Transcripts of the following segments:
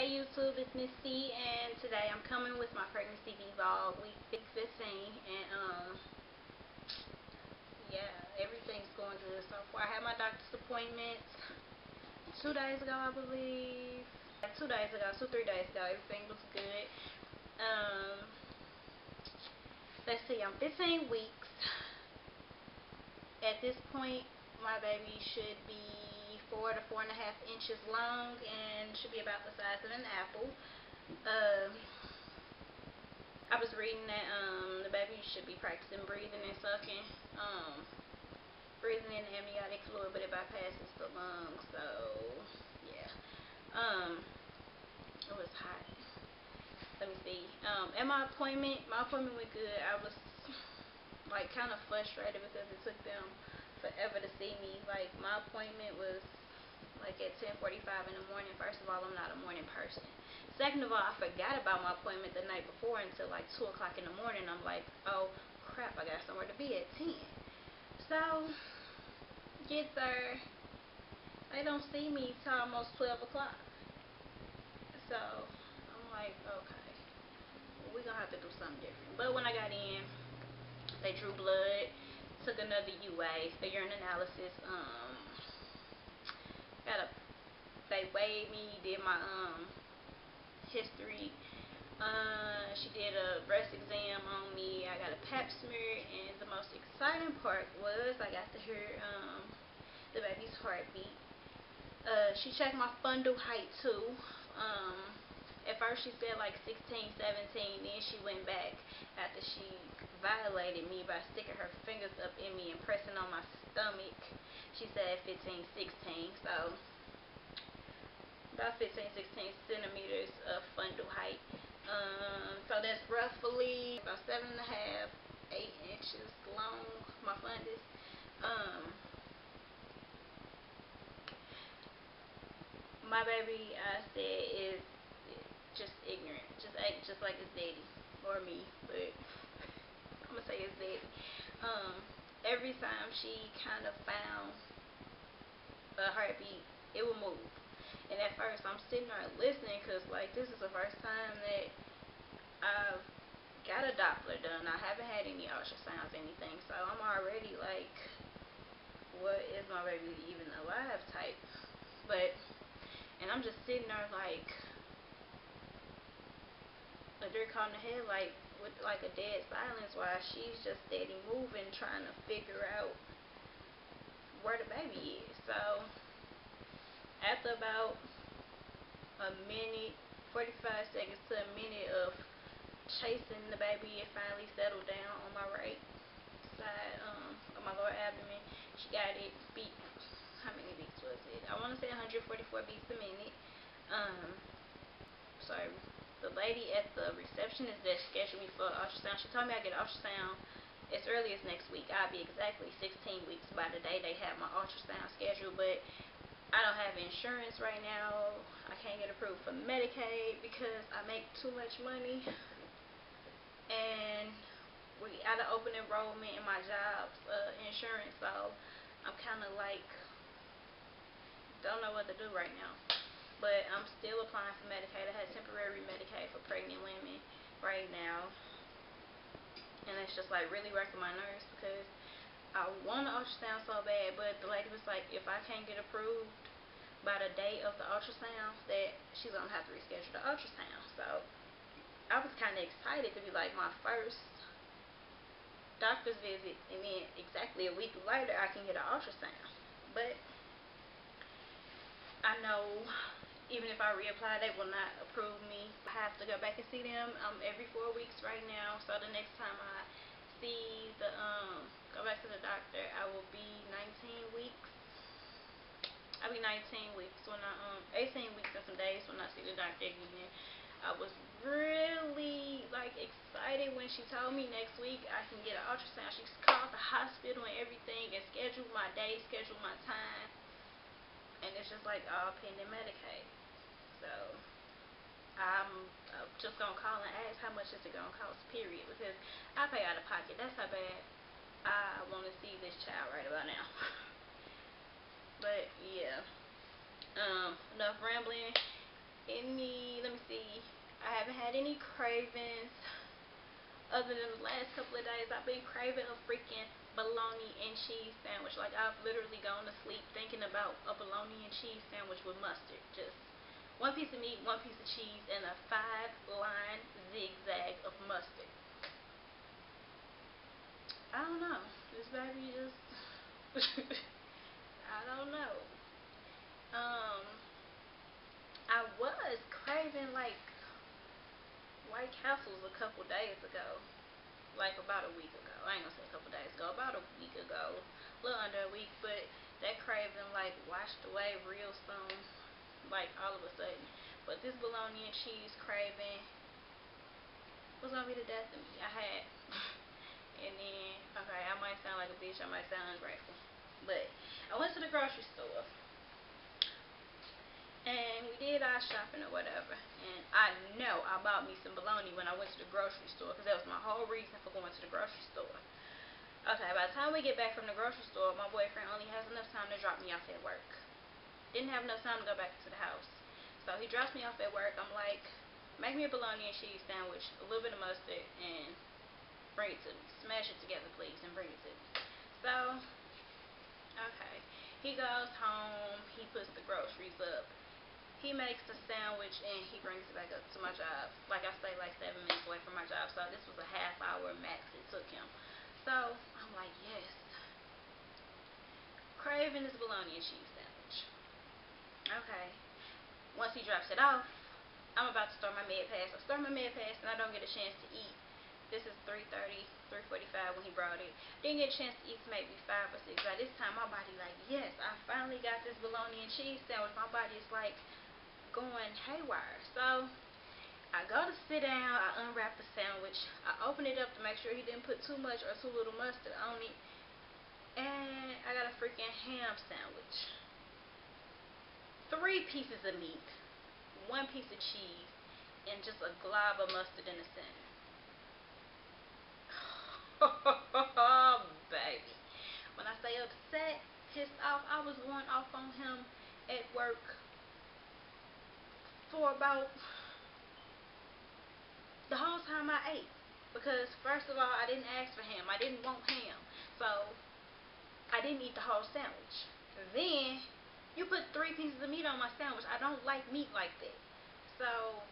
Hey YouTube, it's MzCie, and today I'm coming with my pregnancy vlog, week 15, and yeah, everything's going good so far. I had my doctor's appointment 2 days ago, I believe. 2 days ago, 3 days ago. Everything looks good. Let's see, I'm 15 weeks. At this point, my baby should be 4 to 4.5 inches long and should be about the size of an apple. I was reading that the baby should be practicing breathing and sucking. Breathing in amniotic fluid, but it bypasses the lungs. So yeah. It was hot. Let me see. At my appointment went good. I was like kind of frustrated because it took them forever to see me. Like my appointment was like at 10:45 in the morning. First of all, I'm not a morning person. Second of all, I forgot about my appointment the night before until like 2 o'clock in the morning. I'm like, oh crap, I got somewhere to be at 10. So get there, they don't see me till almost 12 o'clock. So I'm like, okay, well, we're gonna have to do something different. But when I got in, they drew blood, took another UA, a urine analysis. They weighed me, did my history. She did a breast exam on me. I got a pap smear, and the most exciting part was I got to hear the baby's heartbeat. She checked my fundal height too. At first she said like 16, 17, then she went back after she violated me by sticking her fingers up in me and pressing on my stomach. She said 15, 16, so about 15, 16 centimeters of fundal height. So that's roughly about 7.5, 8 inches long, my fundus. My baby, I said, is just ignorant, just act just like his daddy or me, but I'm gonna say his daddy. Every time she kind of found a heartbeat, it would move. And at first, I'm sitting there listening because, like, this is the first time that I've got a Doppler done. I haven't had any ultrasounds, anything, so I'm already like, what is my baby even alive type? And I'm just sitting there like a deer caught in the head, like with like a dead silence, while she's just steady moving, trying to figure out where the baby is. So after about a minute, 45 seconds to a minute of chasing the baby, it finally settled down on my right side, on my lower abdomen. She got it beat. How many beats was it? I want to say 144 beats a minute. So the lady at the receptionist desk scheduled me for an ultrasound. She told me I get an ultrasound as early as next week. I'll be exactly 16 weeks by the day they have my ultrasound scheduled, but I don't have insurance right now. I can't get approved for Medicaid because I make too much money, and we out of open enrollment in my job's insurance, so I'm kind of like, don't know what to do right now. But I'm still applying for Medicaid. I had temporary Medicaid for pregnant women right now, and it's just like really working my nerves because I want to ultrasound so bad, but the lady was like, if I can't get approved by the date of the ultrasound, that she's gonna have to reschedule the ultrasound. So I was kind of excited to be like my first doctor's visit, and then exactly a week later I can get an ultrasound. But I know even if I reapply, they will not approve me. I have to go back and see them every 4 weeks right now. So the next time I see the go back to the doctor, I will be 19 weeks. I'll be 19 weeks when I 18 weeks and some days when I see the doctor again. I was really like excited when she told me next week I can get an ultrasound. She called the hospital and everything and scheduled my day, scheduled my time. And it's just like all pending Medicaid. So I'm just gonna call and ask how much is it gonna cost, period, because I pay out of pocket. That's how bad I want to see this child right about now. But yeah, enough rambling. Any cravings. Other than the last couple of days, I've been craving a freaking bologna and cheese sandwich. Like, I've literally gone to sleep thinking about a bologna and cheese sandwich with mustard. Just one piece of meat, one piece of cheese, and a 5-line zigzag of mustard. I don't know. This baby just... I don't know. I was craving, like, White Castles a couple days ago. Like, about a week ago. I ain't gonna say a couple days ago. About a week ago. A little under a week. But that craving, like, washed away real soon. Like, all of a sudden. But this bologna and cheese craving was gonna be the death of me. I had... And then, okay, I might sound like a bitch. I might sound ungrateful. But I went to the grocery store. And we did our shopping or whatever. And I know I bought me some bologna when I went to the grocery store. Because that was my whole reason for going to the grocery store. Okay, by the time we get back from the grocery store, my boyfriend only has enough time to drop me off at work. Didn't have enough time to go back to the house. So he drops me off at work. I'm like, make me a bologna and cheese sandwich, a little bit of mustard, and bring it to me. Smash it together, please, and bring it to me. So, okay. He goes home. He puts the groceries up. He makes a sandwich and he brings it back up to my job. Like I say, like 7 minutes away from my job. So this was a half hour max it took him. So I'm like, yes. Craving this bologna and cheese sandwich. Okay. Once he drops it off, I'm about to start my med pass. I start my med pass and I don't get a chance to eat. This is 3:30, 3:45 when he brought it. Didn't get a chance to eat maybe 5 or 6. By this time, my body like, yes, I finally got this bologna and cheese sandwich. My body is like going haywire. So I go to sit down. I unwrap the sandwich. I open it up to make sure he didn't put too much or too little mustard on it. And I got a freaking ham sandwich. 3 pieces of meat, 1 piece of cheese, and just a glob of mustard in the center. Oh, baby. When I say upset, pissed off, I was going off on him at work for about the whole time I ate. Because, first of all, I didn't ask for ham. I didn't want ham. So, I didn't eat the whole sandwich. Then, you put 3 pieces of meat on my sandwich. I don't like meat like that. So,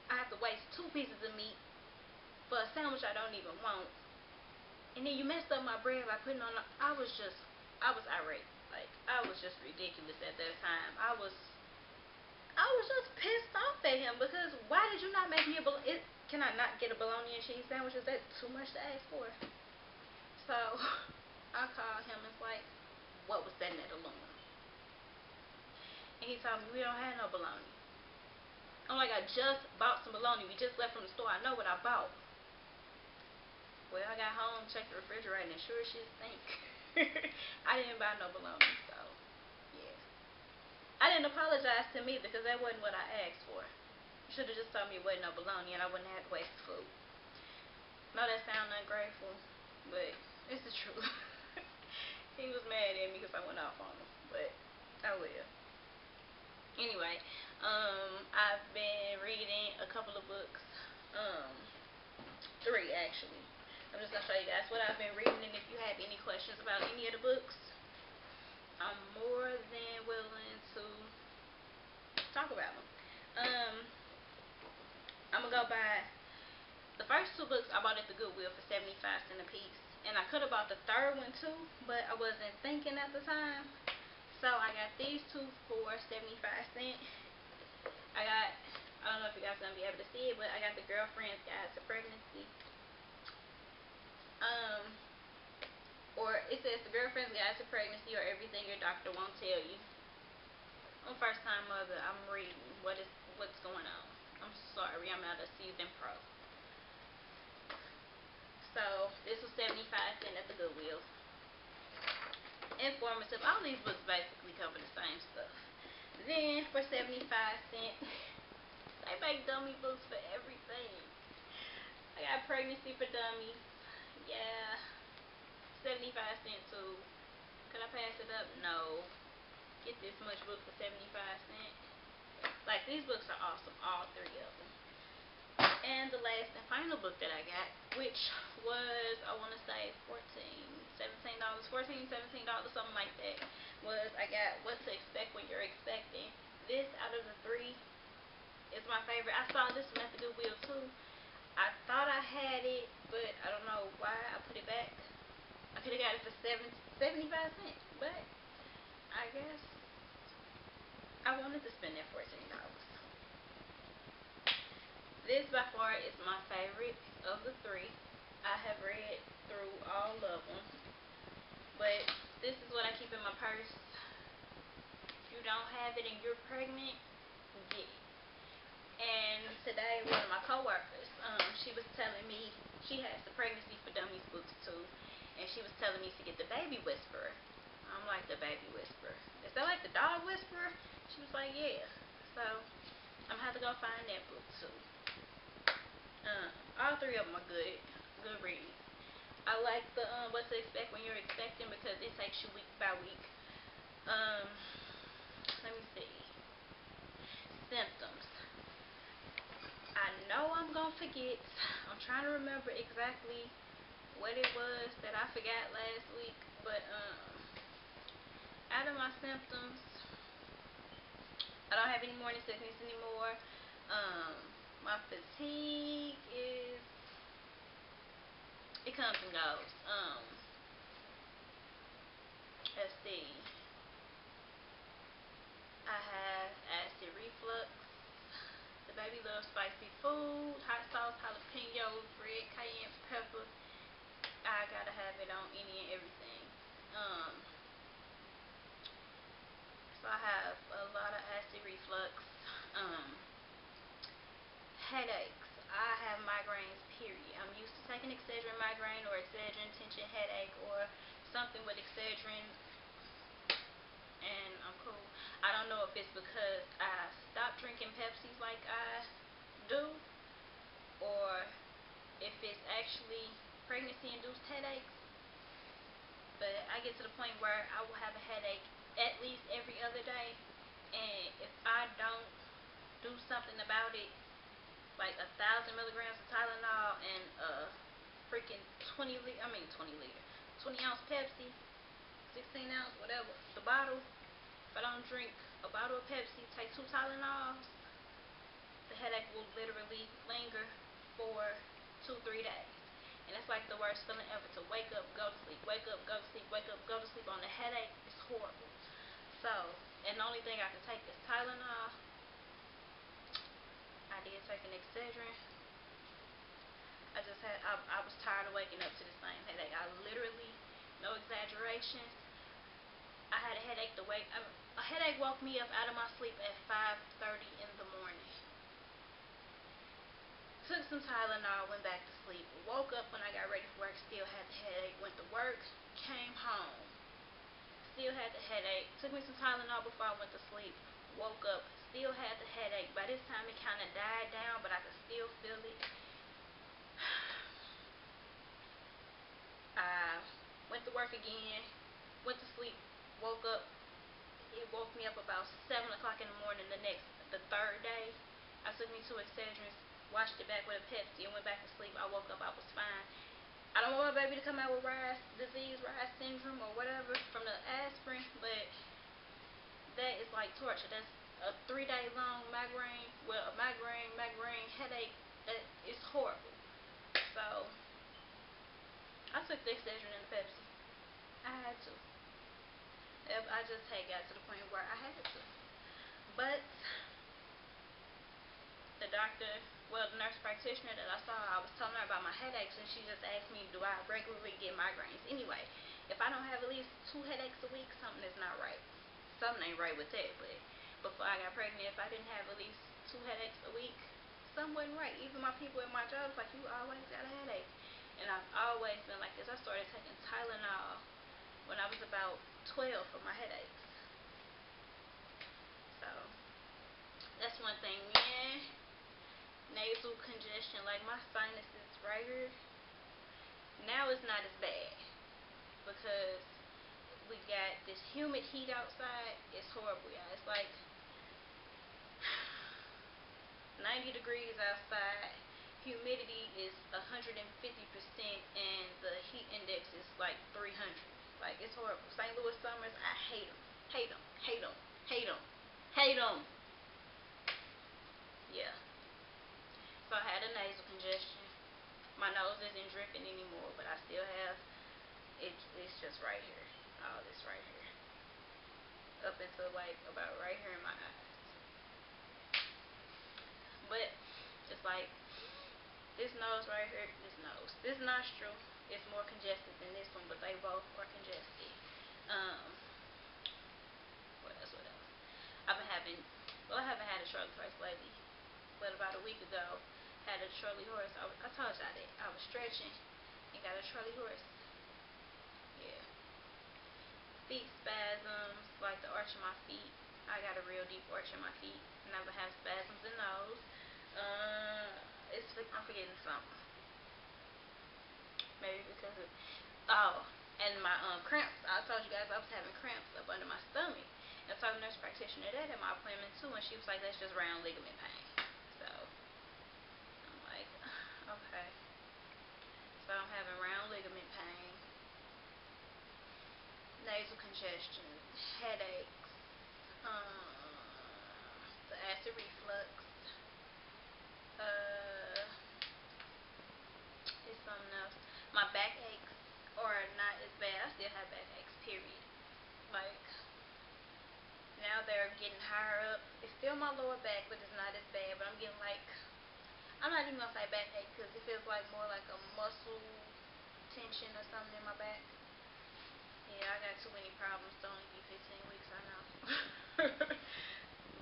I have to waste 2 pieces of meat for a sandwich I don't even want. And then you messed up my bread by putting on, I was irate. Like, I was just ridiculous at that time. I was just pissed off at him because why did you not make me can I not get a bologna and cheese sandwich? Is that too much to ask for? So, I called him and was like, what was that in that aluminum? And he told me, we don't have no bologna. I'm like, I just bought some bologna. We just left from the store. I know what I bought. Well, I got home, checked the refrigerator, and sure shit stink. I didn't buy no bologna, so, yeah. I didn't apologize to me because that wasn't what I asked for. You should have just told me it wasn't no bologna and I wouldn't have to waste the food. I know that sounds ungrateful, but it's the truth. He was mad at me because I went off on him, but I will. Anyway, I've been reading a couple of books. 3 actually. I'm just going to show you guys what I've been reading, and if you have any questions about any of the books, I'm more than willing to talk about them. I'm going to go buy the first 2 books I bought at the Goodwill for 75 cents a piece, and I could have bought the 3rd one too, but I wasn't thinking at the time. So I got these 2 for 75 cents. I don't know if you guys are going to be able to see it, but I got the Girlfriend's Guide to Pregnancy. Or it says The Girlfriend's Guide to Pregnancy, or Everything Your Doctor Won't Tell You. I'm a first-time mother. I'm reading what's going on. I'm sorry, I'm not a seasoned pro. So this was 75 cents at the Goodwill. Informative. All these books basically cover the same stuff. Then for 75 cents, they make dummy books for everything. I got Pregnancy for Dummies. Yeah. 75 cents too. Could I pass it up? No. Get this much book for 75 cents. Like, these books are awesome. All 3 of them. And the last and final book that I got, which was, I want to say $14, $17, $14, $17, something like that, was I got What to Expect When You're Expecting. This, out of the three, is my favorite. I saw this one at the Goodwill too. I thought I had it, but I don't know why I put it back. I could have got it for 75 cents, but I guess I wanted to spend that $14. This by far is my favorite of the three. I have read through all of them, but this is what I keep in my purse. If you don't have it and you're pregnant, get it. And today, one of my coworkers, she was telling me she has the Pregnancy for Dummies books too, and she was telling me to get the Baby Whisperer. I'm like, the Baby Whisperer? Is that like the Dog Whisperer? She was like, yeah. So I'm gonna have to go find that book too. All three of them are good reads. I like the What to Expect When You're Expecting because it takes you week by week. Let me see. Symptoms. I know I'm gonna forget. I'm trying to remember exactly what it was that I forgot last week, but out of my symptoms, I don't have any morning sickness anymore. My fatigue is, it comes and goes. Let's see. I have acid reflux. The baby loves spicy food, hot sauce, jalapenos, red cayenne pepper. I gotta have it on any and everything. So I have a lot of acid reflux. Headaches. I have migraines, period. I'm used to taking Excedrin migraine or Excedrin tension headache or something with Excedrin, and I'm cool. I don't know if it's because I stopped drinking Pepsis like I do, or if it's actually pregnancy-induced headaches, but I get to the point where I will have a headache at least every other day, and if I don't do something about it, like 1,000 milligrams of Tylenol and freaking 20 ounce Pepsi, 16 ounce, whatever, the bottle. If I don't drink a bottle of Pepsi, take 2 Tylenols, the headache will literally linger for 2-3 days. And it's like the worst feeling ever to wake up, go to sleep, wake up, go to sleep, wake up, go to sleep on the headache. It's horrible. So, and the only thing I can take is Tylenol. I did take an Excedrin. I was tired of waking up to the same headache. I literally, no exaggeration, I had a headache a headache woke me up out of my sleep at 5:30 in the morning. Took some Tylenol, went back to sleep. Woke up when I got ready for work, still had the headache. Went to work, came home, still had the headache. Took me some Tylenol before I went to sleep. Woke up, still had the headache. By this time it kind of died down, but I could still feel it. I went to work again, went to sleep, woke up. It woke me up about 7 o'clock in the morning the third day. I took me 2 Excedrins, washed it back with a Pepsi, and went back to sleep. I woke up, I was fine. I don't want my baby to come out with Rye's syndrome, or whatever from the aspirin, but that is like torture. That's a 3-day long migraine. Well, a migraine headache. It's horrible. So I took the Excedrin and the Pepsi. I had to. I just had got to the point where I had to. But the nurse practitioner that I saw, I was telling her about my headaches, and she just asked me, do I regularly get migraines? Anyway, if I don't have at least 2 headaches a week, something is not right. Something ain't right with that. But before I got pregnant, if I didn't have at least 2 headaches a week, something wasn't right. Even my people at my job was like, you always got a headache. And I've always been like this. I started taking Tylenol when I was about 12 for my headaches. So that's one thing. Yeah, nasal congestion, like my sinuses right here. Now it's not as bad because we got this humid heat outside. It's horrible, y'all. It's like 90 degrees outside, humidity is 150% and the heat index is like 300. Like, it's horrible. St. Louis summers, I hate them. Hate them. Hate them. Hate them. Hate them. Yeah. So I had a nasal congestion. My nose isn't dripping anymore, but I still have it. It's just right here. All this right here. Up until like about right here in my eyes. But just like this nose right here, this nostril is more congested than this one, but they both are congested. What else? What else? I've been having, well, I haven't had a Charlie horse lately, but about a week ago, had a Charlie horse. I told y'all that I was stretching and got a Charlie horse. Yeah. Feet spasms, like the arch of my feet. I got a real deep arch in my feet, and I've been having spasms in those. I'm forgetting something. Maybe because of, oh, and my cramps. I told you guys I was having cramps up under my stomach. And I told the nurse practitioner that at my appointment too, and she was like, that's just round ligament pain. So I'm like, okay. So I'm having round ligament pain, nasal congestion, headaches, the acid reflux. It's something else. My back aches are not as bad. I still have back aches, period. Like, now they're getting higher up. It's still my lower back, but it's not as bad. But I'm getting like, I'm not even going to say back ache because it feels like more like a muscle tension or something in my back. Yeah, I got too many problems to only be 15 weeks, I know.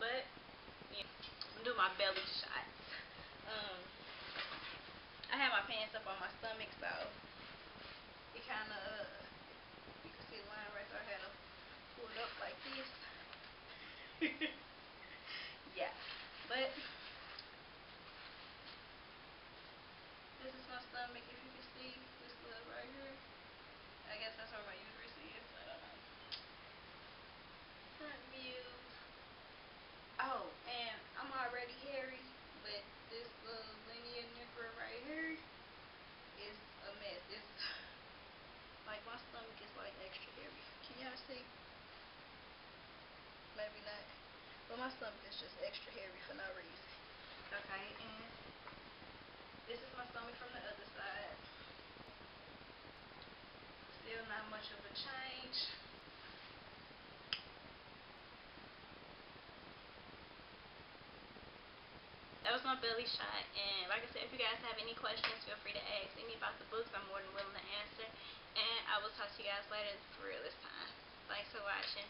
But, yeah, I'm doing my belly shots. I have my pants up on my stomach, so it kind of, you can see the line right there. I had to pull it up like this. Yeah, but this is my stomach. If you can see this little right here, I guess that's where my uterus is. I don't know. Front view. Oh, and I'm already hairy, but this little linea nigra right here is a mess. It's like my stomach is like extra hairy. Can y'all see? Maybe not. But my stomach is just extra hairy for no reason. Okay, and this is my stomach from the other side. Still not much of a change. That was my belly shot, and like I said, if you guys have any questions, feel free to ask me about the books. I'm more than willing to answer, and I will talk to you guys later for real this time. Thanks for watching.